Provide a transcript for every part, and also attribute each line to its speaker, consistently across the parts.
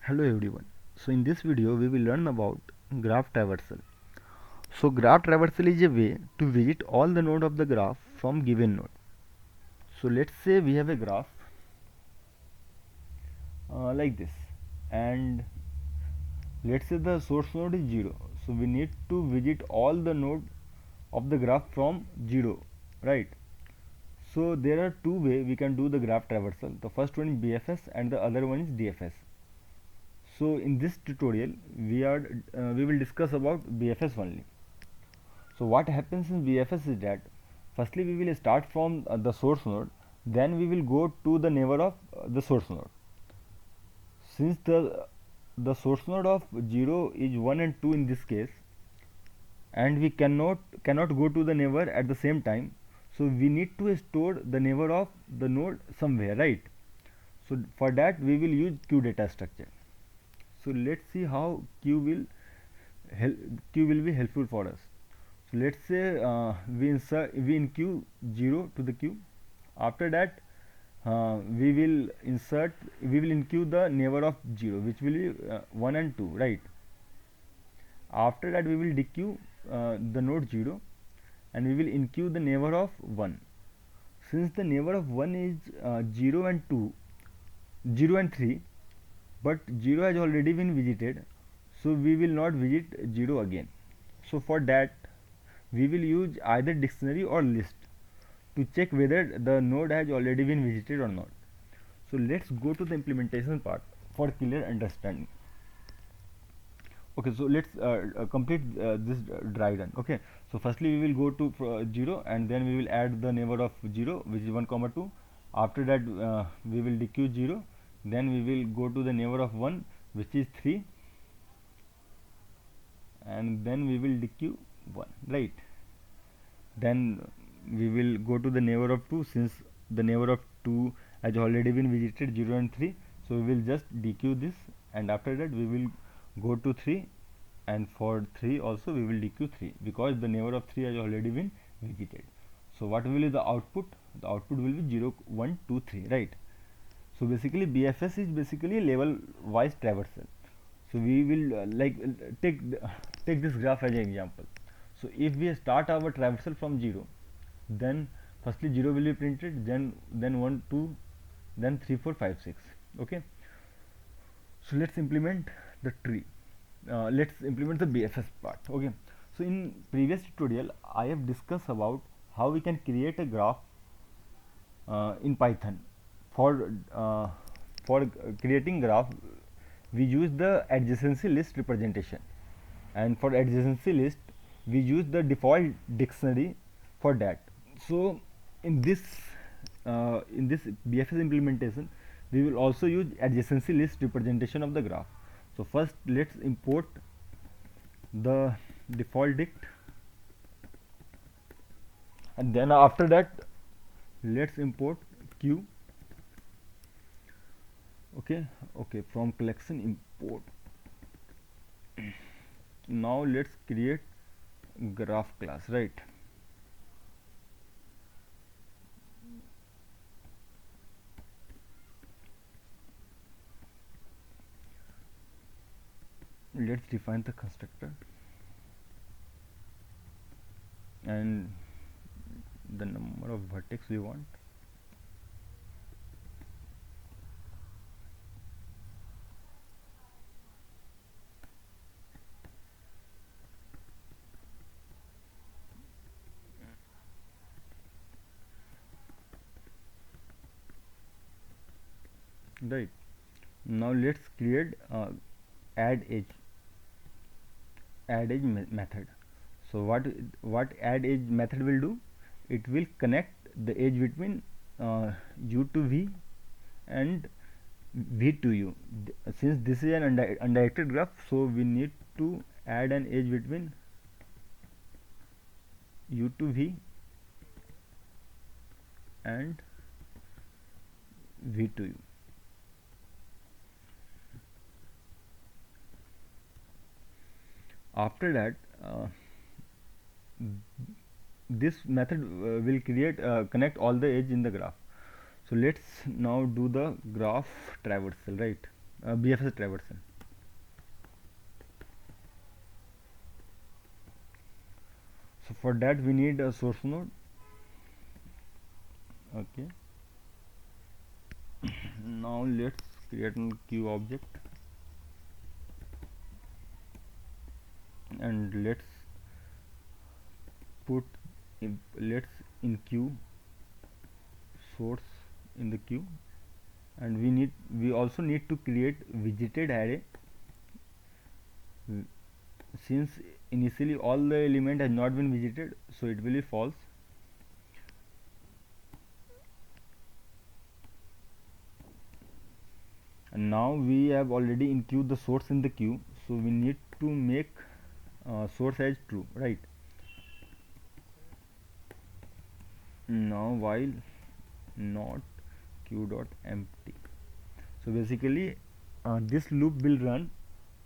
Speaker 1: Hello everyone. So in this video we will learn about graph traversal. So graph traversal is a way to visit all the nodes of the graph from given node. So let's say we have a graph like this, and let's say the source node is 0. So we need to visit all the node of the graph from 0, right? So there are two ways we can do the graph traversal. The first one is BFS and the other one is DFS. So in this tutorial we will discuss about BFS only. So what happens in BFS is that firstly we will start from the source node, then we will go to the neighbor of the source node. Since the source node of 0 is 1 and 2 in this case, and we cannot go to the neighbor at the same time, so we need to store the neighbor of the node somewhere, right? So for that we will use queue data structure. So let's see how help queue will be helpful for us. So let's say we in queue 0 to the queue. After that we will in queue the neighbor of 0, which will be 1 and 2, right? After that we will dequeue the node 0, and we will in queue the neighbor of 1. Since the neighbor of 1 is 0 and 2, 0 and 3, but 0 has already been visited, so we will not visit 0 again. So for that we will use either dictionary or list to check whether the node has already been visited or not. So let's go to the implementation part for clear understanding. Okay, so let's complete this dry run. Okay, so firstly we will go to 0, and then we will add the neighbor of 0, which is 1 comma 2. After that we will dequeue 0, then we will go to the neighbor of 1, which is 3, and then we will dequeue 1, right? Then we will go to the neighbor of 2, since the neighbor of 2 has already been visited, 0 and 3, so we will just dequeue this, and after that we will go to 3, and for 3 also we will dequeue 3, because the neighbor of 3 has already been visited. So what will be the output? The output will be 0 1 2 3, right? So basically BFS is basically level wise traversal. So we will take this graph as an example. So if we start our traversal from 0, then firstly 0 will be printed, then 1 2, then 3 4 5 6. Okay, so let's implement the tree. Let's implement the BFS part. Okay, so in previous tutorial I have discussed about how we can create a graph in Python. For creating graph we use the adjacency list representation, and for adjacency list we use the default dictionary for that. So in this BFS implementation we will also use adjacency list representation of the graph. So first let's import the default dict, and then after that let's import queue. Okay, from collection import. Now let's create graph class, right? Let's define the constructor and the number of vertex we want. Right, now let's create add edge method. So what add edge method will do? It will connect the edge between u to v and v to u. Since this is an undirected graph, so we need to add an edge between u to v and v to u. After that this method will connect all the edge in the graph. So let's now do the graph traversal, right? BFS traversal. So for that we need a source node. Okay. Now let's create a queue object, and put let's in queue source in the queue, and we also need to create visited array, since initially all the element has not been visited, so it will be false. And now we have already included the source in the queue, so we need to make source as true, right? Now while not queue dot empty, so basically this loop will run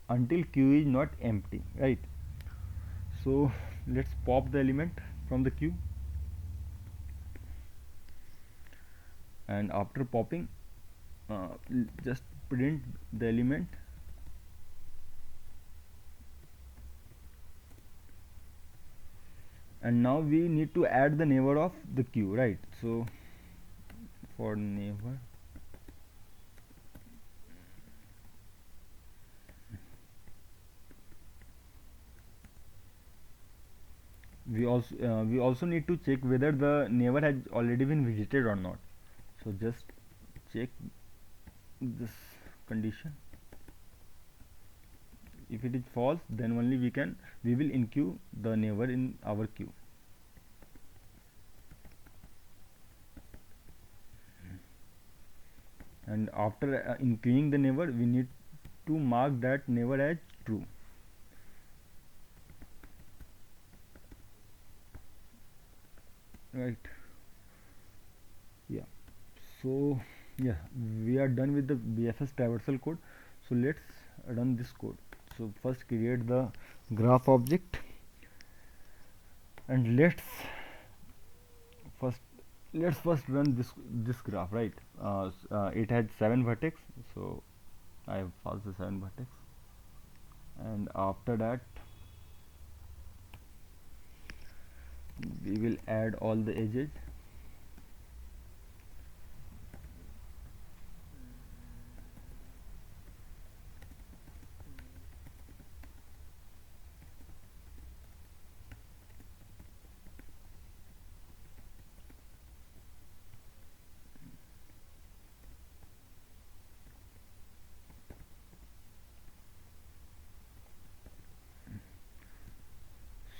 Speaker 1: until queue is not empty, right? So let's pop the element from the queue, and after popping just print the element, and now we need to add the neighbor of the queue, right? So for neighbor, we also need to check whether the neighbor has already been visited or not. So just check this condition. If it is false, then only we will enqueue the neighbor in our queue. And after enqueuing the neighbor, we need to mark that neighbor as true. Right. Yeah. So yeah, we are done with the BFS traversal code. So let's run this code. So first create the graph object, and first let's first run this graph, right? It had 7 vertex, so I have passed the 7 vertex, and after that we will add all the edges.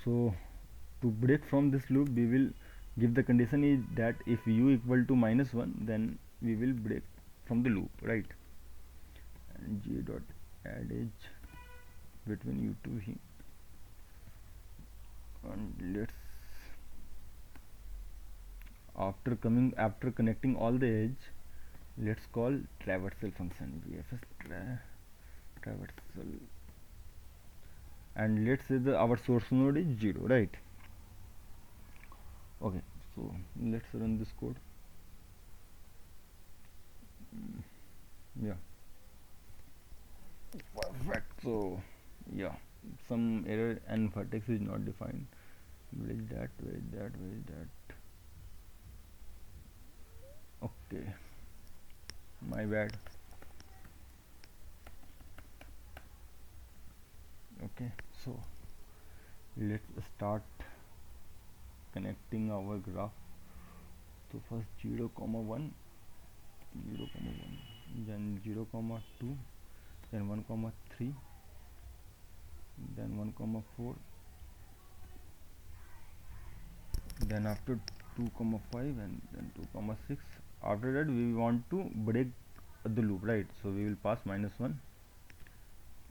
Speaker 1: So to break from this loop, we will give the condition is that if u equal to -1, then we will break from the loop, right? And g dot add edge between u to v, and let's after connecting all the edge, let's call traversal function bfs traversal, and let's say our source node is 0, right? Okay, so let's run this code. Yeah, perfect. So yeah, some error and vertex is not defined. Where is that? Okay, my bad. Okay, so let's start connecting our graph. So first 0 comma 1, 0 comma 1, then 0 comma 2, then 1 comma 3, then 1 comma 4, then after 2 comma 5, and then 2 comma 6. After that we want to break the loop, right? So we will pass -1,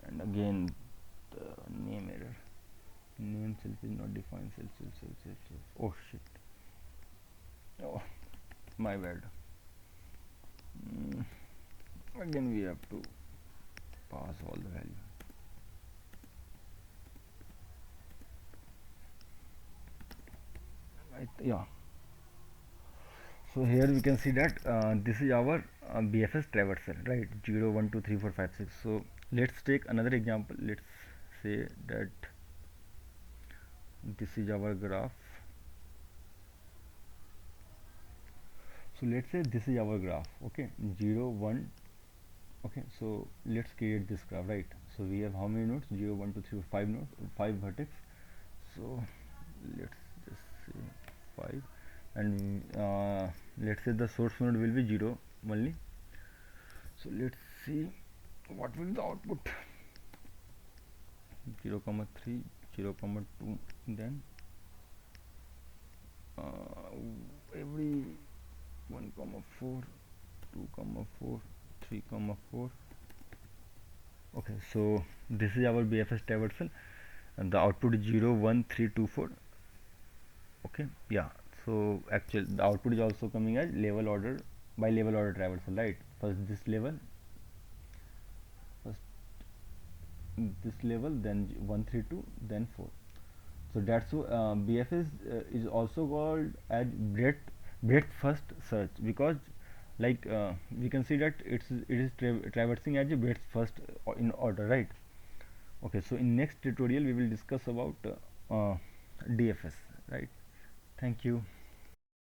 Speaker 1: and again the name error, name self is not defined, self. Oh shit, oh my bad. Again we have to pass all the value. Right, yeah. So here we can see that this is our BFS traversal, right? 0 1 2 3 4 5 6. So let's take another example. Let's say that this is our graph. So let's say this is our graph, okay? 0 1. Okay, so let's create this graph, right? So we have how many nodes? 0 1 2 3 4 5 nodes, 5 vertex. So let's just say 5, and let's say the source node will be 0 only. So let's see what will be the output. 0 comma 3, 0 comma 2, then every 1 comma 4, 2 comma 4, 3 comma 4. Okay, so this is our BFS traversal, and the output is 0 1 3 2 4. Okay, yeah, so actually the output is also coming as level order, by level order traversal, right? First this level, first this level, then 1 3 2, then 4. So that's why BFS is also called as breadth first search, because like we can see that it is traversing as a breadth first in order, right? Okay, so in next tutorial we will discuss about DFS, right? Thank you.